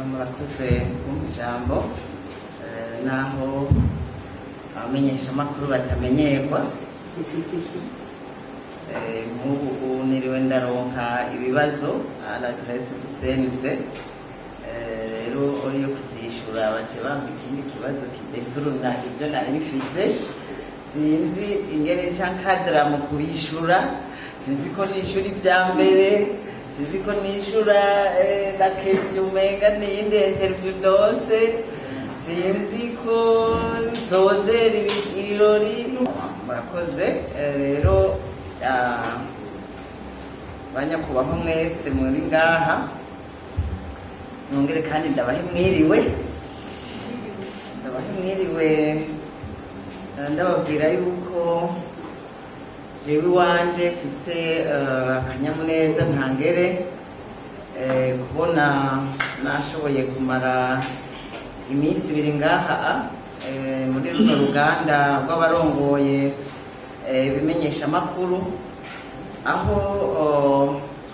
murakoze kumva ijambo naho abamenyesha amakuru batamenyerwa nk'ubu niriwe ndaronka ibibazo adresse du CNC rero uriyo kuvyishura bace bampa ikindi kibazo kideturuna ivyo nari mfise sinzi ingene ncankadra mu kubishura sinzi ko nishura ivya mbere sinzi ko nishura la question menga n'iyindi interview dose sinzi ko nsozera ibirori murakoze rero banyakubahwa mwese muri ngaha nongere kandi ndabahe mwiriwe ndababwira yuko jewe wanje mfise akanyamuneza ntangere kubona nashoboye kumara iminsi ibiri ngaha muri runo ruganda rw'abarongoye ibimenyesha amakuru aho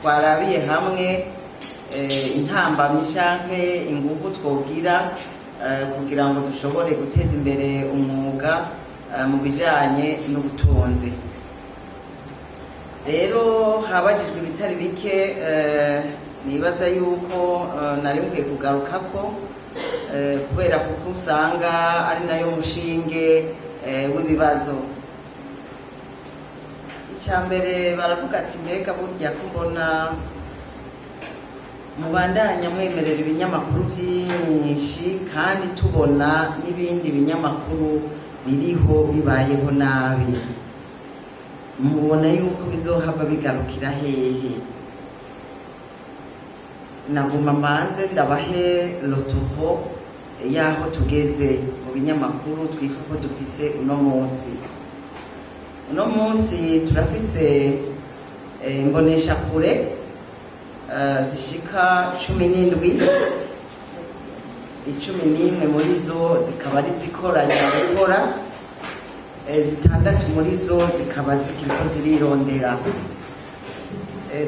twarabiye hamwe intambamyi canke ingufu twogira kugira ngo dushobore guteza imbere umwuga mu bijanye n'ubutunzi. Rero habajijwe ibitari bike nibaza yuko nari nkwiye kugarukako kubera kuko usanga ari nayo mushinge w'ibibazo. Icyambere baravuga ati mbega burya ko mbona mubandanya mwemerera ibinyamakuru byinshi kandi tubona n'ibindi binyamakuru biriho bibayeho nabi, mubona yuko bizohava bigarukira hehe? Naguma manze ndabahe lotopo yaho tugeze mu binyamakuru twitwa ko dufise uno munsi. Uno munsi turafise imbonesha kure zishika 17, 11 muri zo zikaba ari zikoranya gukora, 6 muri zo zikaba zikiriko zirirondera.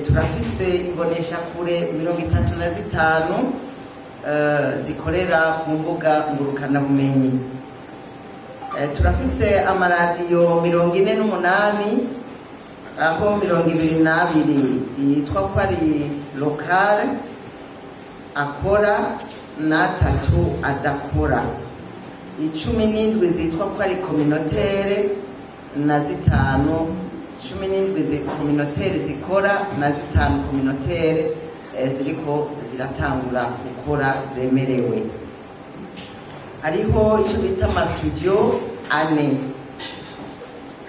Turafise imbonesha kure 35 zikorera ku mbuga ngurukana bumenyi. Turafise amaradiyo 48 aho 22 yitwa ko ari lokale akora na 3 adakora, 17 zitwa ko ari communautaire na 5, 17 communautaire zikora na 5 communautaire ziriko ziratangura gukora zemerewe. Hariho icyo bita ama studio ane,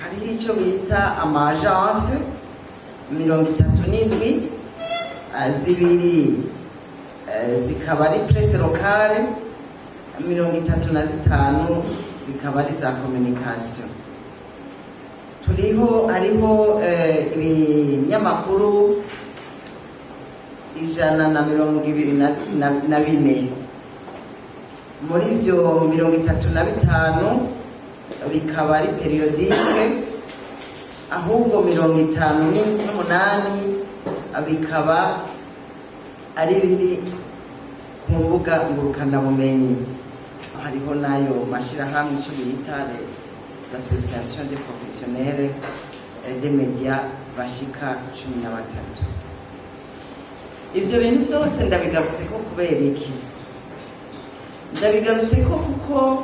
hariho icyo bita ama agence 37, zibiri zikaba ari presse locale, 35 zikaba ari za communication. Hariho ibinyamakuru 124, muri ivyo 35 bikaba ari periodique, ahubwo 58 bikaba ari biri ku mbuga ngurukana bumenyi. Hariho nayo mashirahamwe ico bita les associations des professionnels des médias bashika 13. Ivyo bintu byose ndabigarutseko kubera iki? Ndabigarutseko kuko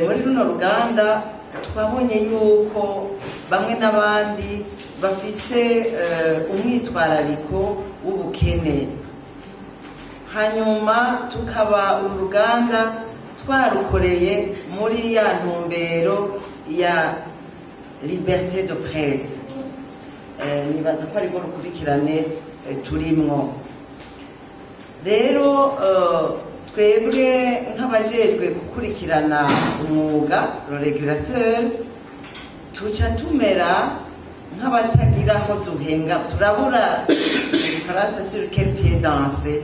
muri runo ruganda twabonye yuko bamwe n'abandi bafise umwitwarariko w'ubukene, hanyuma tukaba uruganda twarukoreye muri ya ntumbero ya liberté de presse. Nibaza ko ariko rukurikirane turimwo. Rero twebwe nk'abajejwe gukurikirana umwuga le régulateur tuca tumera nk'abatagira aho duhenga, turabura ifaransa sur quel pied danser,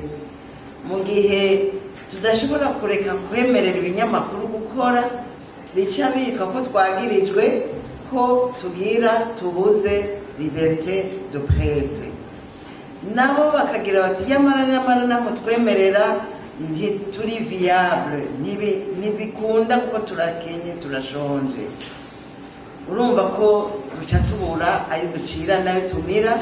mu gihe tudashobora kureka kwemerera ibinyamakuru gukora bica bitwa ko twagirijwe ko tugira tubuze liberté de presse. nabo bakagira bati yamara namutwemerera turi viable, ntibikunda kuko turakenye turashonje. Urumva ko duca tubura ayo ducira nayo tumira,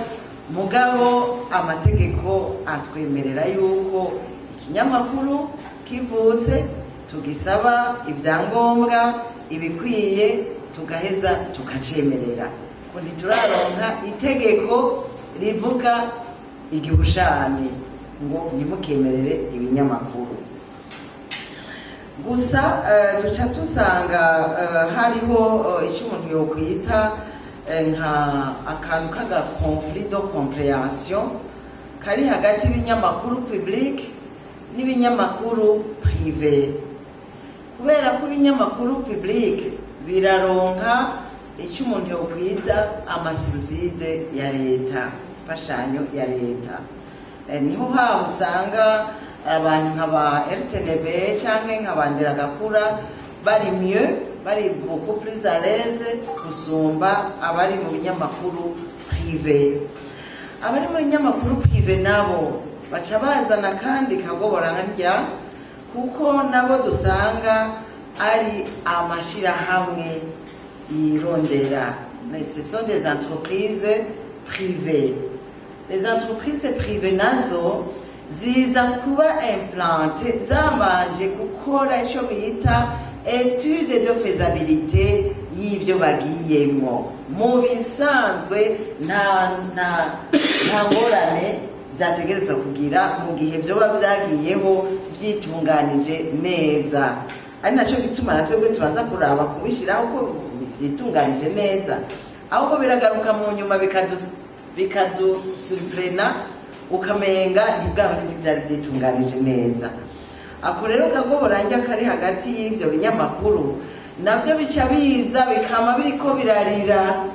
mugabo amategeko atwemerera yuko ikinyamakuru kivutse tugisaba ibyangombwa ibikwiye tugaheza tukacemerera. Ko ntituraronka itegeko rivuga igihushane ngo nimukemerere ibinyamakuru. Gusa duca tusanga hariho icyo umuntu yokwita nka akantu kaga conflit de compréhension kari hagati y'ibinyamakuru public n'ibinyamakuru privé. Kubera ko ibinyamakuru public biraronka icyo umuntu yokwita amasubside ya leta, imfashanyo ya leta. Niho haba usanga abantu nk'aba RTNB cyangwa nk'abandiragakura bari mieux, bari beaucoup plus à l'aise gusumba abari mu binyamakuru privé. Abari mu binyamakuru privé nabo baca bazana kandi kagoborandya, kuko nabo dusanga ari amashirahamwe yirondera, mais ce sont des entreprises privées. Les entreprises privées nazo ziza kuba implante zamanje gukora icyo bita étude de faisabilité y'ivyo bagiyemo. Mu bisanzwe nta ngorane byategerezwa kugira mu gihe vyoba vyagiyeho vyitunganije neza. Ari naco gituma natwebwe tubanza kuraba kubishiraho ko vyitunganije neza, ahubwo biragaruka mu nyuma bikadusurprena ukamenga ntibwabindi byari vyitunganije neza. Ako rero kagoborandya kari hagati y'ivyo binyamakuru navyo bica biza bikama biriko birarira,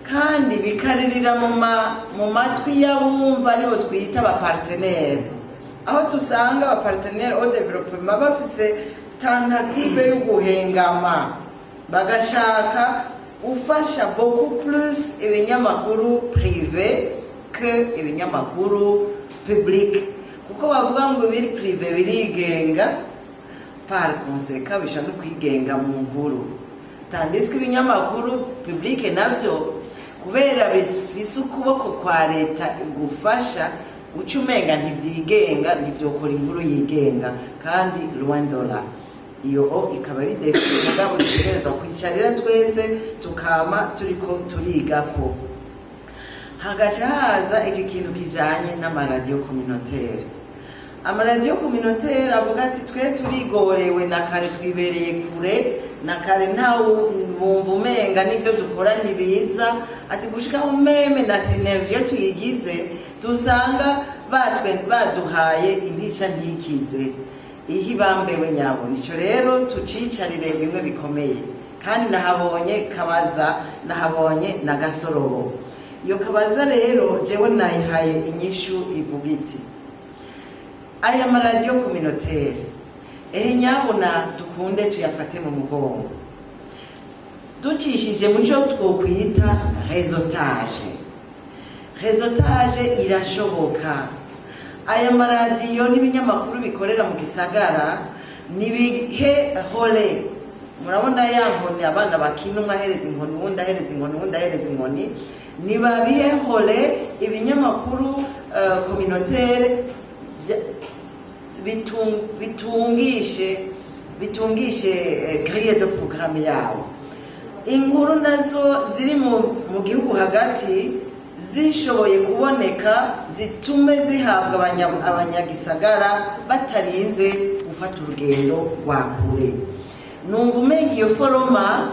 kandi bikaririra mu matwi y'abumva aribo twita abapartenere, aho dusanga abapartenere au développement bafise tentative yo guhengama bagashaka ufasha beaucoup plus ibinyamakuru privé que ibinyamakuru public, kuko bavuga ngo biri privé birigenga, par conséquent bisha no kwigenga mu nkuru, tandis que ibinyamakuru public navyo kubera bise ukuboko kwa leta igufasha ucumenga ntivyigenga, ntivyokora inkuru yigenga, kandi loin de là. Iyo ikaba ari defi mugabo dutegerezwa kwicarira twese tukama turiko turigako. Hagaca haza iki kintu kijanye n'amaradiyo communautaire. Amaradiyo communautaire avuga ati twe turigorewe na kare twibereye kure, na kare ntawe bumva umenga n'ivyo dukora ntibiza, ati gushika umeme na synergie tuyigize dusanga baduhaye intica ntikize. Ihi bambewe nyabo. Nico rero tucicarire bimwe bikomeye, kandi nahabonye Kabaza, nahabonye na Gasorobo. Iyo Kabaza rero jewe nayihaye inyishu ivuga iti aya maradiyo communautaire nyabona dukunde tuyafate mu mugongo, ducishije mu cyo twokwita réseautage. Réseautage irashoboka. Aya maradiyo n'ibinyamakuru bikorera mu gisagara nibihe hole. Murabona ya nkoni abana bakina, umwe ahereza inkoni uwundi ahereza inkoni uwundi ahereza inkoni, nibabihe hole ibinyamakuru communautaire bitungishe grille de programme yabo. Inkuru nazo ziri mu gihugu hagati zishoboye kuboneka, zitume zihabwa abanyagisagara batarinze gufata urugendo rwa kure. Numva umenga iyo foroma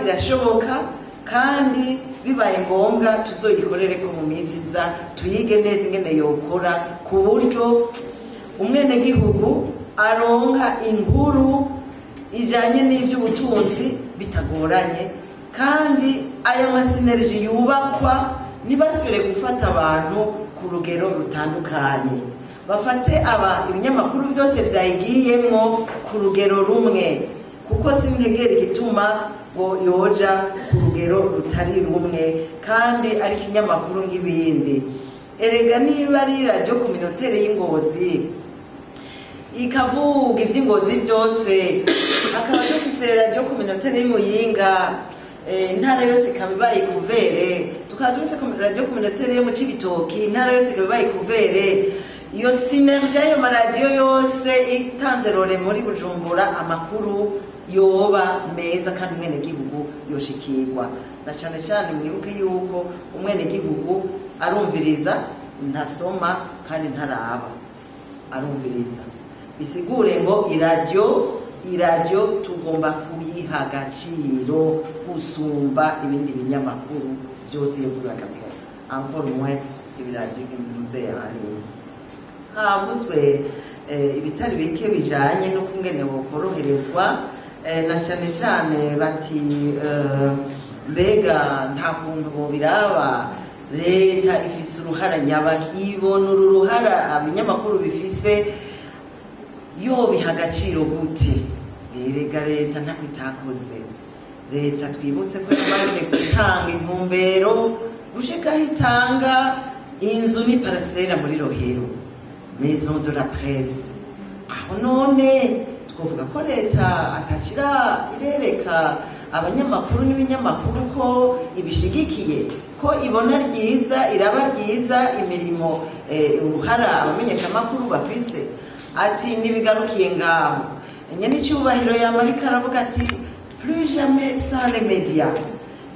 irashoboka, kandi bibaye ngombwa tuzoyikorere ko mu minsi iza, tuyige neza ingene yokora ku buryo umwenegihugu aronka inkuru ijanye n'ivy'ubutunzi bitagoranye, kandi aya masineriji yubakwa ntibasubire gufata abantu ku rugero rutandukanye, bafate ibinyamakuru byose byayigiyemo ku rugero rumwe, kuko sintegera igituma ngo yoja ku rugero rutari rumwe kandi ari ikinyamakuru nk'ibindi. Erega niba ari radiyo communautaire y'Ingozi ikavuga iby'ingozi byose, akaba dufise radio communautaire y'Imuyinga, intara yose ikaba ibaye kuvere, tukaba dufise radio communautaire yo mu Cibitoki, intara yose ikaba ibaye kuvere. Iyo synergie y'ayo maradiyo yose itanze role muri Bujumbura, amakuru yoba meza kandi umwenegihugu yoshikirwa. Na cyane cyane mwibuke yuko umwenegihugu arumviriza, ntasoma kandi ntaraba, arumviriza. Bisigure ngo iradiyo tugomba kuyiha agaciro gusumba ibindi binyamakuru byose bivugaga ko encore moins ibiradiyo impunze yani. Havuzwe ibitari bike bijanye no kungene bokoroherezwa, na cyane cyane bati mbega nta kuntu bobiraba leta ifise uruhara nyabaki, ibona uru ruhara abinyamakuru bifise yo biha agaciro gute? Erega leta ntako itakoze. Leta twibutse ko yamaze gutanga intumbero gushika hitanga inzu ni parcelle muri Rohero, Maison de la Presse. Aho none twovuga ko leta atacira irereka abanyamakuru n'ibinyamakuru ko ibishigikiye, ko ibona ryiza, iraba ryiza imirimo uruhara abamenyesha amakuru bafise. Ati nibigarukiye ngaho nyene icyubahiro yamarika aravuga ati plus jamais sans les médias.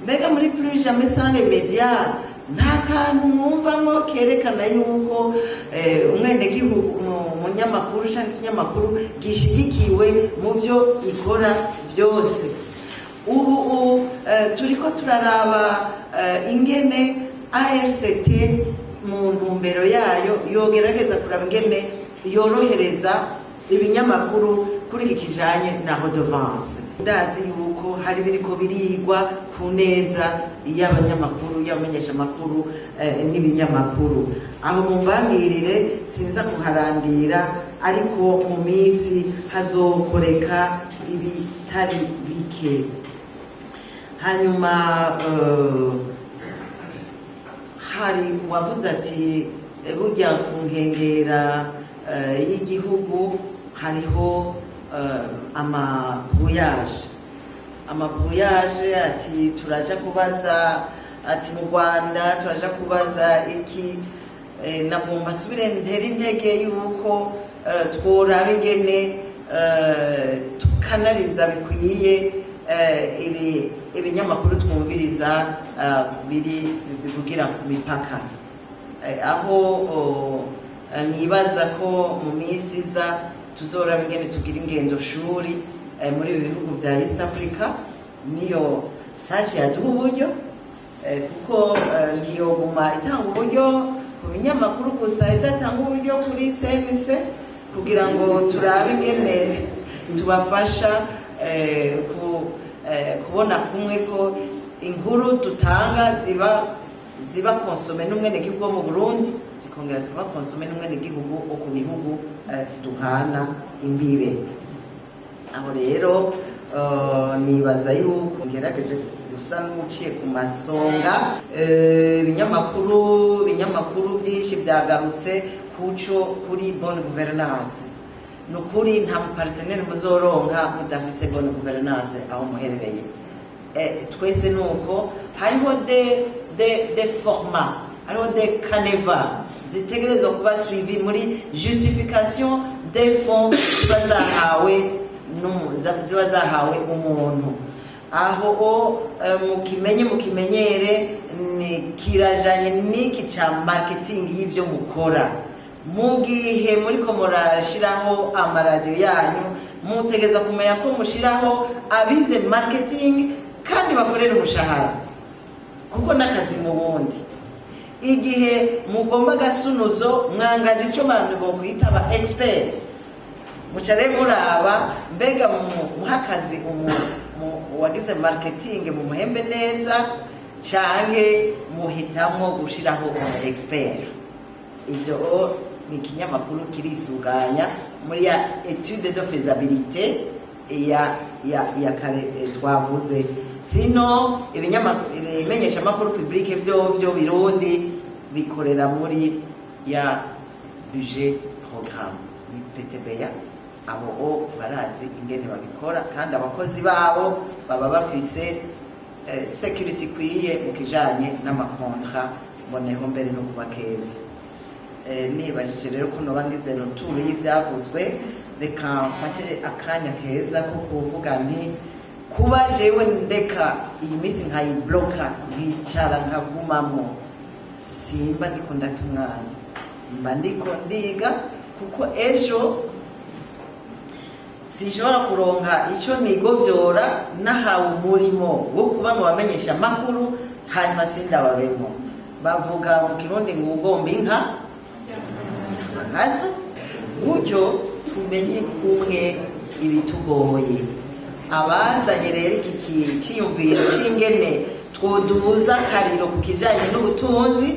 Mbega muri plus jamais sans les médias nta kantu mwumvamo kerekana yuko umwenegihugu umunyamakuru cyangwa ikinyamakuru gishigikiwe mu byo ikora byose. Ubu turiko turaraba ingene ARCT mu ntumbero yayo yogerageza kuraba ingene yorohereza ibinyamakuru kuri iki kijanye na redevance. Ndazi yuko hari biriko birigwa ku neza y'abanyamakuru, y'abamenyesha makuru n'ibinyamakuru. Aho mumbangirire sinza kuharandira, ariko mu minsi hazokoreka ibitari bike. Hanyuma hari wavuze ati burya ku nkengera y'igihugu hariho amabrouillage, ati turaja kubaza, ati mu Rwanda turaja kubaza iki. Nagomba subire ntera intege yuko tworaba ingene tukanariza bikwiye ibinyamakuru twumviriza bivugira ku mipaka. Aho nibaza ko mu minsi iza tuzoraba ingene tugira ingendo shuri muri ibi bihugu vya East Africa. Niyo saje yaduha uburyo, kuko ntiyoguma itanga uburyo ku binyamakuru gusa, idatanga uburyo kuri CNC, kugira ngo turabe ingene tubafasha kubona kumwe ko inkuru dutanga ziba konsome n'umwenegihugu wo mu Burundi, zikongera zikaba konsome n'umwenegihugu wo ku bihugu duhana imbibe. Aho rero nibaza yuko ngerageje gusa n'uciye ku masonga. Ibinyamakuru byinshi byagarutse kuri bonne gouvernance. Nukuri nta mupartenere muzoronka mudafise bonne gouvernance aho muherereye. Twese nuko hariho des formats, hariho des canevas zitegerezwa kuba suivi muri justification des fonds ziba zahawe umuntu. Aho mukimenyere ni kirajanye n'iki ca marketing y'ivyo mukora. Mu gihe muriko murashiraho amaradiyo yanyu, mutegeza kumenya ko mushiraho abize marketing kandi bakorera umushahara, kuko n'akazi mu bundi. Igihe mugomba gasunuzo mwangaje icyo bantu bokwita ba expert, mucare muraba mbega muhakazi wagize marketing mu muhembe neza canke muhitamwo gushiraho expert. Ivyo ni ikinyamakuru kirisuganya muri ya étude de faisabilité ya kare twavuze. Sino ibimenyesha makuru public vyo Birundi bikorera muri ya budget programme. ni PTBA abo barazi ingene babikora kandi abakozi babo baba bafise security ikwiye mu kijanye n'amakontra mboneho mbere no kubakeza. Nibajije rero ko noba ngize retour y'ivyavuzwe, reka mfate akanya keza ko kuvuga nti kuba jewe ndeka iyi misi nkayibloka nkicara nkagumamo, simba ndiko ndata umwanya, mba ndiko ndiga, kuko ejo sinshobora kuronka ico nigovyora nahawe umurimo wo kuba mu bamenyesha amakuru hanyuma sindababemo. Bavuga mu Kirundi ngo ugomba inka nkazo, gutyo tumenye kumwe ibitugoye. Abazanye rero iki ciyumviro c'ingene twoduza akariro ku kijanye n'ubutunzi,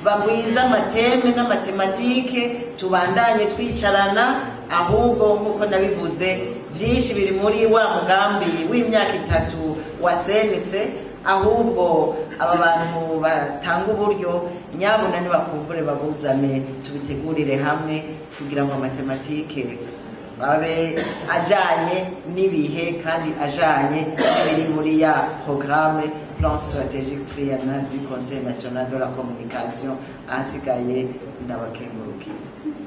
bagwiza amateme n'amatematike, tubandanye twicarana, ahubwo nk'uko nabivuze vyinshi biri muri wa mugambi w'imyaka 3 wa senise, ahubwo aba bantu batanga uburyo nyabona nibakumbure babuzane tubitegurire hamwe kugira ngo matematike babe ajanye n'ibihe kandi ajanye n'ibiri muri ya programme plan stratégique triennal du Conseil national de la communication. Ahasigaye ndabakengurukiye.